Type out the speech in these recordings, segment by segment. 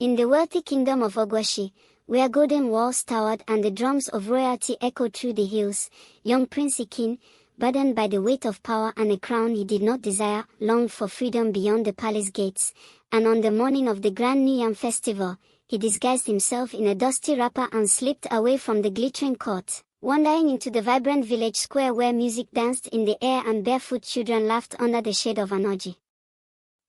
In the wealthy kingdom of Ogwashi, where golden walls towered and the drums of royalty echoed through the hills, young Prince Ekene, burdened by the weight of power and a crown he did not desire, longed for freedom beyond the palace gates, and on the morning of the grand New Yam festival, he disguised himself in a dusty wrapper and slipped away from the glittering court, wandering into the vibrant village square where music danced in the air and barefoot children laughed under the shade of an orgy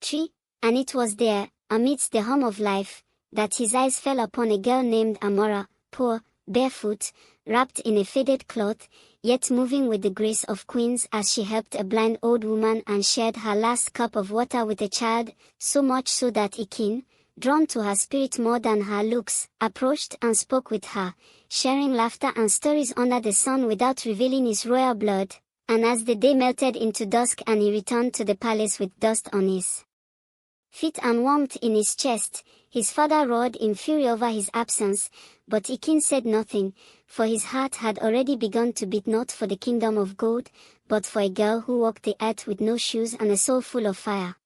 tree, and it was there, amidst the hum of life, that his eyes fell upon a girl named Amara, poor, barefoot, wrapped in a faded cloth, yet moving with the grace of queens as she helped a blind old woman and shared her last cup of water with a child, so much so that Ekene, drawn to her spirit more than her looks, approached and spoke with her, sharing laughter and stories under the sun without revealing his royal blood, and as the day melted into dusk and he returned to the palace with dust on his feet and warmth in his chest, his father roared in fury over his absence, but Ekene said nothing, for his heart had already begun to beat not for the kingdom of gold, but for a girl who walked the earth with no shoes and a soul full of fire.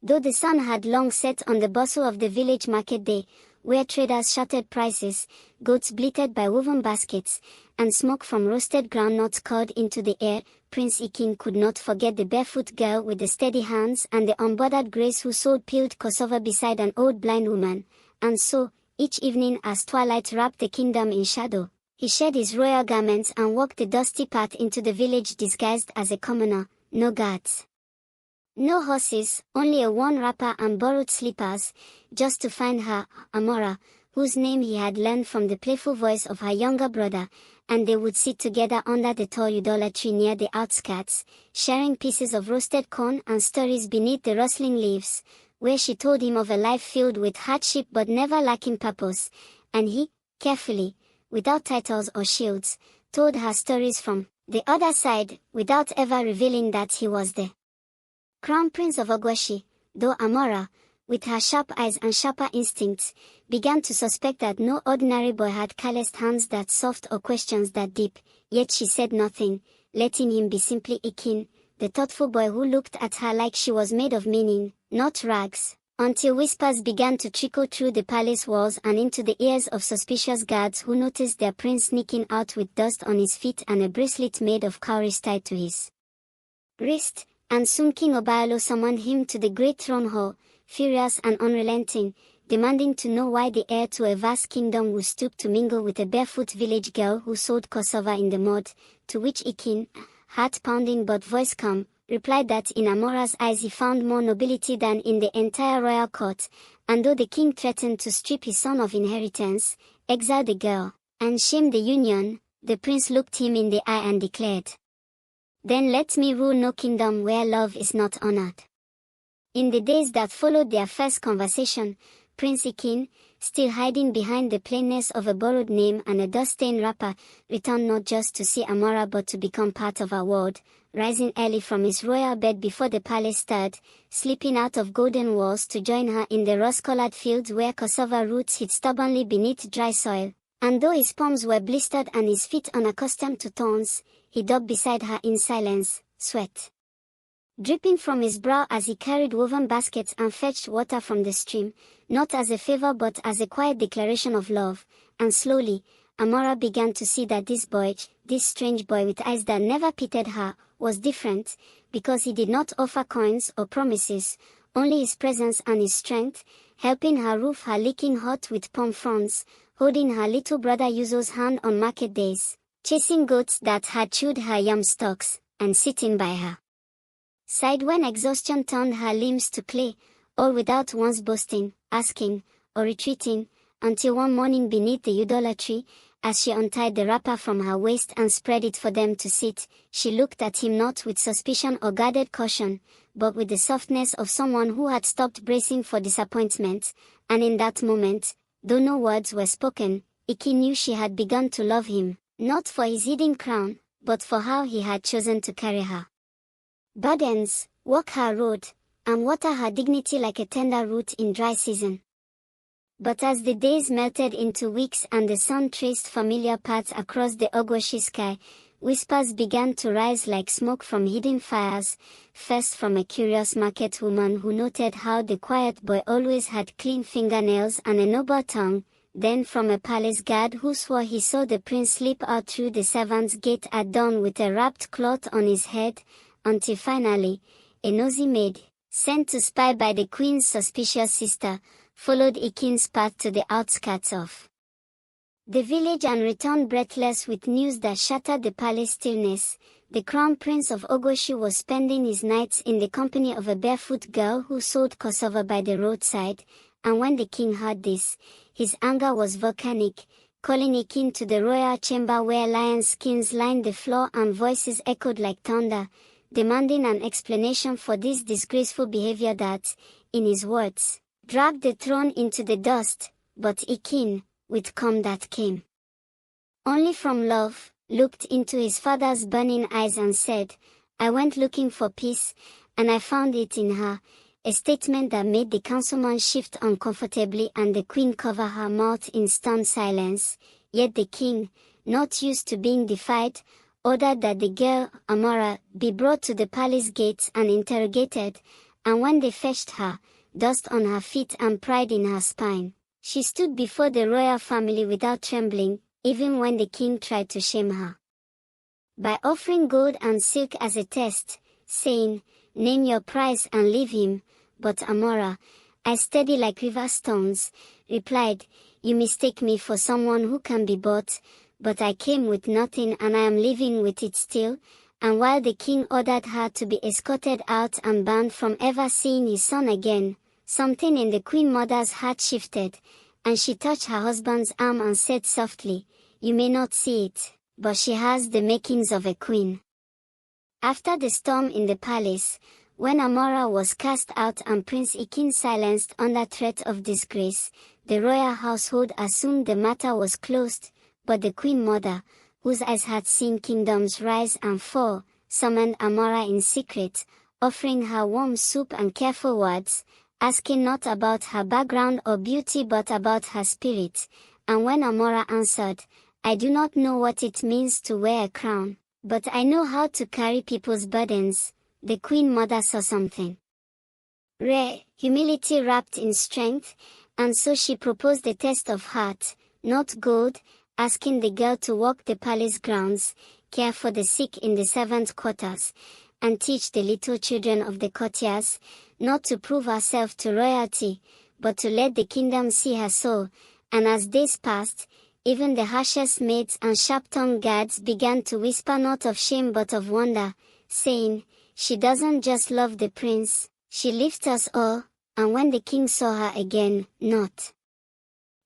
Though the sun had long set on the bustle of the village market day, where traders shouted prices, goats bleated by woven baskets, and smoke from roasted groundnuts curled into the air, Prince Ekene could not forget the barefoot girl with the steady hands and the unbothered grace who sold peeled cassava beside an old blind woman, and so, each evening as twilight wrapped the kingdom in shadow, he shed his royal garments and walked the dusty path into the village disguised as a commoner, no guards, no horses, only a worn wrapper and borrowed slippers, just to find her, Amara, whose name he had learned from the playful voice of her younger brother, and they would sit together under the tall udala tree near the outskirts, sharing pieces of roasted corn and stories beneath the rustling leaves, where she told him of a life filled with hardship but never lacking purpose, and he, carefully, without titles or shields, told her stories from the other side, without ever revealing that he was the Crown Prince of Ogwashi, though Amara, with her sharp eyes and sharper instincts, began to suspect that no ordinary boy had calloused hands that soft or questions that deep, yet she said nothing, letting him be simply Ekene, the thoughtful boy who looked at her like she was made of meaning, not rags, until whispers began to trickle through the palace walls and into the ears of suspicious guards who noticed their prince sneaking out with dust on his feet and a bracelet made of cowries tied to his wrist. And soon King Obialo summoned him to the great throne hall, furious and unrelenting, demanding to know why the heir to a vast kingdom would stoop to mingle with a barefoot village girl who sold cassava in the mud, to which Ekene, heart-pounding but voice calm, replied that in Amara's eyes he found more nobility than in the entire royal court, and though the king threatened to strip his son of inheritance, exile the girl, and shame the union, the prince looked him in the eye and declared, "Then let me rule no kingdom where love is not honored." In the days that followed their first conversation, Prince Ekene, still hiding behind the plainness of a borrowed name and a dust-stained wrapper, returned not just to see Amara but to become part of her world, rising early from his royal bed before the palace stirred, slipping out of golden walls to join her in the rust-colored fields where cassava roots hid stubbornly beneath dry soil, and though his palms were blistered and his feet unaccustomed to thorns, he dug beside her in silence, sweat dripping from his brow as he carried woven baskets and fetched water from the stream, not as a favor but as a quiet declaration of love, and slowly, Amara began to see that this boy, this strange boy with eyes that never pitied her, was different, because he did not offer coins or promises, only his presence and his strength, helping her roof her leaking hut with palm fronds, holding her little brother Yuzo's hand on market days, chasing goats that had chewed her yam stalks, and sitting by her side when exhaustion turned her limbs to clay, all without once boasting, asking, or retreating, until one morning beneath the udala tree, as she untied the wrapper from her waist and spread it for them to sit, she looked at him not with suspicion or guarded caution, but with the softness of someone who had stopped bracing for disappointment, and in that moment, though no words were spoken, Ekene knew she had begun to love him, not for his hidden crown, but for how he had chosen to carry her burdens, walk her road, and water her dignity like a tender root in dry season. But as the days melted into weeks and the sun traced familiar paths across the Ogwashi sky, whispers began to rise like smoke from hidden fires, first from a curious market woman who noted how the quiet boy always had clean fingernails and a noble tongue, then from a palace guard who swore he saw the prince slip out through the servants' gate at dawn with a wrapped cloth on his head, until finally, a nosy maid, sent to spy by the queen's suspicious sister, followed Ekene's path to the outskirts of the village and returned breathless with news that shattered the palace stillness. The crown prince of Ogwashi was spending his nights in the company of a barefoot girl who sold cassava by the roadside, and when the king heard this, his anger was volcanic, calling Ekene to the royal chamber where lion skins lined the floor and voices echoed like thunder, demanding an explanation for this disgraceful behavior that, in his words, dragged the throne into the dust. But Ekene, with calm that came only from love, looked into his father's burning eyes and said, "I went looking for peace, and I found it in her," a statement that made the councilman shift uncomfortably and the queen cover her mouth in stunned silence. Yet the king, not used to being defied, ordered that the girl, Amara, be brought to the palace gates and interrogated, and when they fetched her, dust on her feet and pride in her spine, she stood before the royal family without trembling, even when the king tried to shame her by offering gold and silk as a test, saying, "Name your price and leave him." But Amara, as steady like river stones, replied, "You mistake me for someone who can be bought, but I came with nothing and I am living with it still." And while the king ordered her to be escorted out and banned from ever seeing his son again, something in the queen mother's heart shifted, and she touched her husband's arm and said softly, "You may not see it, but she has the makings of a queen." After the storm in the palace, when Amara was cast out and Prince Ekene silenced under threat of disgrace, the royal household assumed the matter was closed, but the queen mother, whose eyes had seen kingdoms rise and fall, summoned Amara in secret, offering her warm soup and careful words, asking not about her background or beauty but about her spirit. And when Amara answered, "I do not know what it means to wear a crown, but I know how to carry people's burdens," the queen mother saw something rare, humility wrapped in strength, and so she proposed a test of heart, not gold, asking the girl to walk the palace grounds, care for the sick in the servant quarters, and teach the little children of the courtiers, not to prove herself to royalty, but to let the kingdom see her soul. And as days passed, even the harshest maids and sharp-tongued guards began to whisper not of shame but of wonder, saying, "She doesn't just love the prince, she lifts us all." And when the king saw her again, not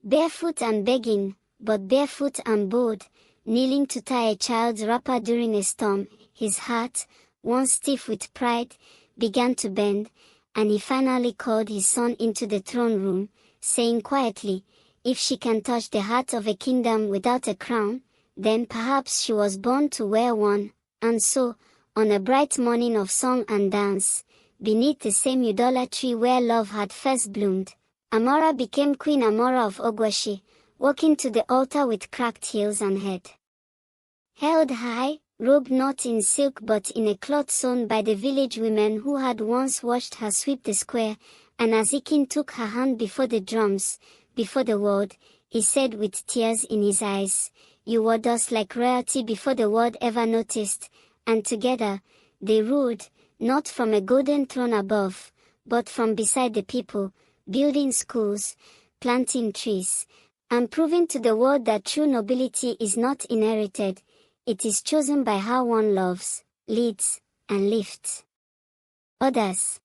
barefoot and begging, but barefoot and bold, kneeling to tie a child's wrapper during a storm, his heart, once stiff with pride, began to bend, and he finally called his son into the throne room, saying quietly, "If she can touch the heart of a kingdom without a crown, then perhaps she was born to wear one." And so, on a bright morning of song and dance, beneath the same udala tree where love had first bloomed, Amara became Queen Amara of Ogwashi, walking to the altar with cracked heels and head held high, robed not in silk but in a cloth sewn by the village women who had once watched her sweep the square. And as Ekene took her hand before the drums, before the world, he said with tears in his eyes, "You wore dust like royalty before the world ever noticed." And together, they ruled, not from a golden throne above, but from beside the people, building schools, planting trees, and proving to the world that true nobility is not inherited, it is chosen by how one loves, leads, and lifts others.